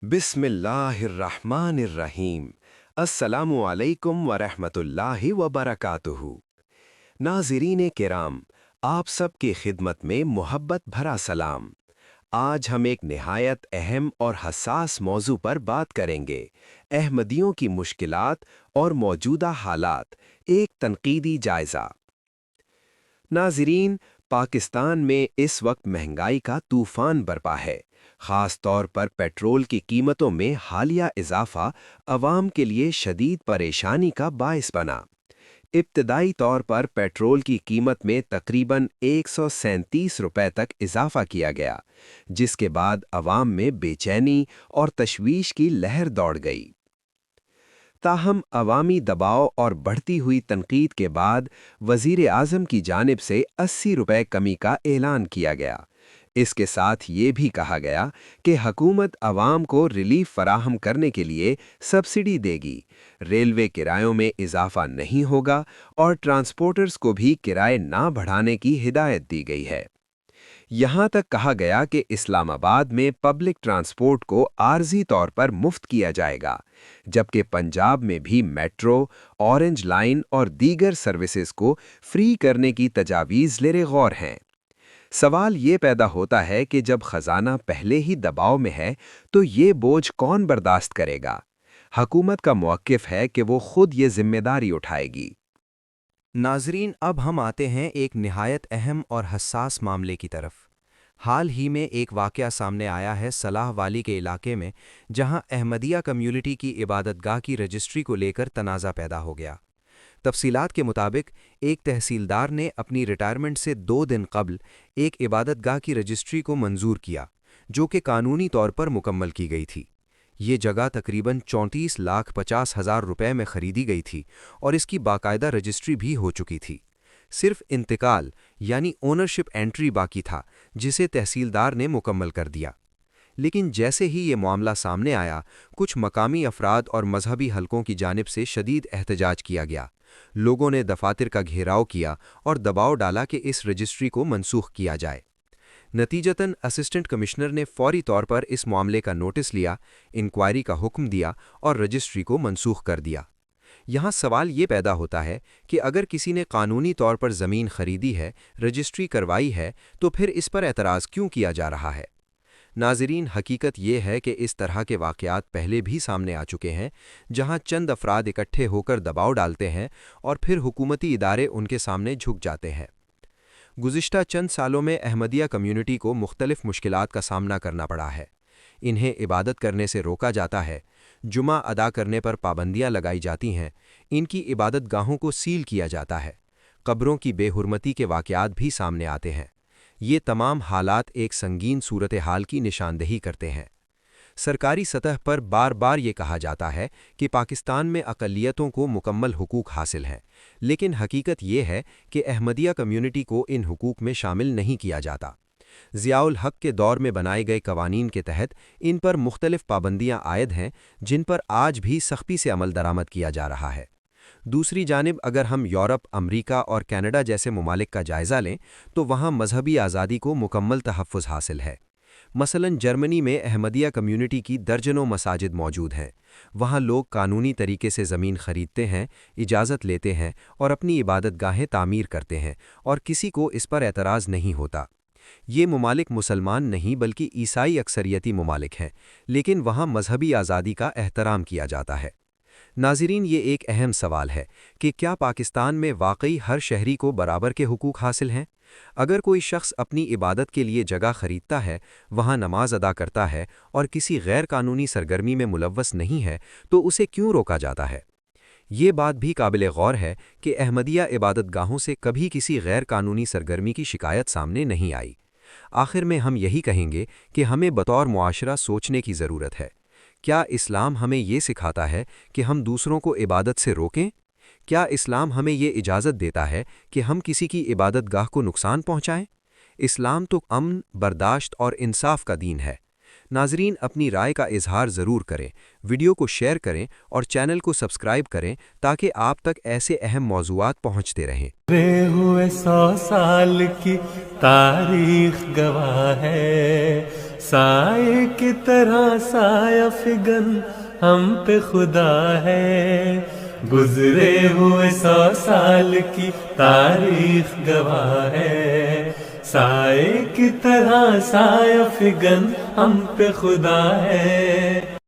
बिस्मिल्लाहिर्रहमानिर्रहीम। अस्सलामु अलैकुम वरहमतुल्लाहि वबरकातुहू। नाज़रीन किराम, आप सब की खिदमत में मोहब्बत भरा सलाम। आज हम एक निहायत अहम और हसास मौजू पर बात करेंगे। अहमदियों की मुश्किलात और मौजूदा हालात, एक तनकीदी जायज़ा। नाज़रीन, पाकिस्तान में इस वक्त महंगाई का तूफ़ान बरपा है। ख़ास तौर पर पेट्रोल की कीमतों में हालिया इजाफ़ा अवाम के लिए शदीद परेशानी का बाइस बना। इब्तदाई तौर पर पेट्रोल की कीमत में तकरीबन 137 रुपए तक इजाफ़ा किया गया, जिसके बाद अवाम में बेचैनी और तशवीश की लहर दौड़ गई। ताहम अवामी दबाव और बढ़ती हुई तनकीद के बाद वज़ीर आज़म की जानिब से 80 रुपए कमी का ऐलान किया गया। इसके साथ ये भी कहा गया कि हुकूमत अवाम को रिलीफ फराहम करने के लिए सब्सिडी देगी, रेलवे किरायों में इजाफा नहीं होगा और ट्रांसपोर्टर्स को भी किराए ना बढ़ाने की हिदायत दी गई है। यहाँ तक कहा गया कि इस्लामाबाद में पब्लिक ट्रांसपोर्ट को आर्जी तौर पर मुफ्त किया जाएगा, जबकि पंजाब में भी मेट्रो, ऑरेंज लाइन और दीगर सर्विसेज को फ्री करने की तजावीज़ ज़ेरे गौर हैं। सवाल ये पैदा होता है कि जब खजाना पहले ही दबाव में है तो ये बोझ कौन बर्दाश्त करेगा? हुकूमत का मौक़िफ़ है कि वो खुद ये जिम्मेदारी उठाएगी। नाजरीन, अब हम आते हैं एक निहायत अहम और हसास मामले की तरफ। हाल ही में एक वाक़या सामने आया है सलाह वाली के इलाके में, जहां अहमदिया कम्युनिटी की इबादतगाह की रजिस्ट्री को लेकर तनाज़ा पैदा हो गया। तफसीलात के मुताबिक एक तहसीलदार ने अपनी रिटायरमेंट से 2 दिन कबल एक इबादतगाह की रजिस्ट्री को मंजूर किया, जो कि कानूनी तौर पर मुकम्मल की गई थी। ये जगह तकरीबन 34,50,000 रुपए में खरीदी गई थी और इसकी बाकायदा रजिस्ट्री भी हो चुकी थी। सिर्फ इंतकाल यानी ओनरशिप एंट्री बाकी था, जिसे तहसीलदार ने मुकम्मल कर दिया। लेकिन जैसे ही ये मामला सामने आया, कुछ मकामी अफराद और मजहबी हलकों की जानिब से शदीद एहतजाज किया गया। लोगों ने दफातर का घेराव किया और दबाव डाला कि इस रजिस्ट्री को मनसूख किया जाए। नतीजतन असिस्टेंट कमिश्नर ने फौरी तौर पर इस मामले का नोटिस लिया, इंक्वायरी का हुक्म दिया और रजिस्ट्री को मनसूख कर दिया। यहाँ सवाल ये पैदा होता है कि अगर किसी ने कानूनी तौर पर ज़मीन खरीदी है, रजिस्ट्री करवाई है, तो फिर इस पर एतराज़ क्यों किया जा रहा है? नाज़रीन, हकीकत ये है कि इस तरह के वाक़यात पहले भी सामने आ चुके हैं, जहाँ चंद अफराद इकट्ठे होकर दबाव डालते हैं और फिर हुकूमती इदारे उनके सामने झुक जाते हैं। गुज़िश्ता चंद सालों में अहमदिया कम्युनिटी को मुख्तलिफ मुश्किलात का सामना करना पड़ा है। इन्हें इबादत करने से रोका जाता है, जुमा अदा करने पर पाबंदियां लगाई जाती हैं, इनकी इबादत गाहों को सील किया जाता है, कब्रों की बेहुरमती के वाक़यात भी सामने आते हैं। ये तमाम हालात एक संगीन सूरत हाल की निशानदेही करते हैं। सरकारी सतह पर बार बार ये कहा जाता है कि पाकिस्तान में अक़लियतों को मुकम्मल हुकूक हासिल हैं, लेकिन हकीकत ये है कि अहमदिया कम्युनिटी को इन हुकूक में शामिल नहीं किया जाता। ज़ियाउल हक़ के दौर में बनाए गए कवानीन के तहत इन पर मुख्तलिफ पाबंदियाँ आयद हैं, जिन पर आज भी सख्ती से अमल दरामद किया जा रहा है। दूसरी जानिब अगर हम यूरोप, अमरीका और कनाडा जैसे ममालिक का जायज़ा लें, तो वहाँ मजहबी आज़ादी को मुकम्मल तहफ़्फ़ुज़ हासिल है। मसलन जर्मनी में अहमदिया कम्युनिटी की दर्जनों मसाजिद मौजूद हैं। वहाँ लोग कानूनी तरीके से ज़मीन खरीदते हैं, इजाज़त लेते हैं और अपनी इबादत गाहें तामीर करते हैं, और किसी को इस पर एतराज़ नहीं होता। ये ममालिक मुसलमान नहीं बल्कि ईसाई अक्सरियती ममालिक हैं, लेकिन वहाँ मजहबी आज़ादी का एहतराम किया जाता है। नाज़रीन, ये एक अहम सवाल है कि क्या पाकिस्तान में वाकई हर शहरी को बराबर के हुकूक हासिल हैं? अगर कोई शख्स अपनी इबादत के लिए जगह खरीदता है, वहाँ नमाज अदा करता है और किसी गैर कानूनी सरगर्मी में मुलव्वस नहीं है, तो उसे क्यों रोका जाता है? ये बात भी काबिल गौर है कि अहमदिया इबादत गाहों से कभी किसी गैर कानूनी सरगर्मी की शिकायत सामने नहीं आई। आखिर में हम यही कहेंगे कि हमें बतौर मुआशरा सोचने की ज़रूरत है। क्या इस्लाम हमें ये सिखाता है कि हम दूसरों को इबादत से रोकें? क्या इस्लाम हमें ये इजाज़त देता है कि हम किसी की इबादत गाह को नुकसान पहुँचाएँ? इस्लाम तो अमन, बर्दाश्त और इंसाफ का दीन है। नाज़रीन, अपनी राय का इजहार ज़रूर करें, वीडियो को शेयर करें और चैनल को सब्सक्राइब करें ताकि आप तक ऐसे अहम मौज़ूआत पहुँचते रहें। हुए 100 साल की तारीख गवाह है, سائے کی طرح سایہ فگن ہم پہ خدا ہے، گزرے ہوئے 100 سال کی تاریخ گواہ ہے، سائے کی طرح سایہ فگن ہم پہ خدا ہے۔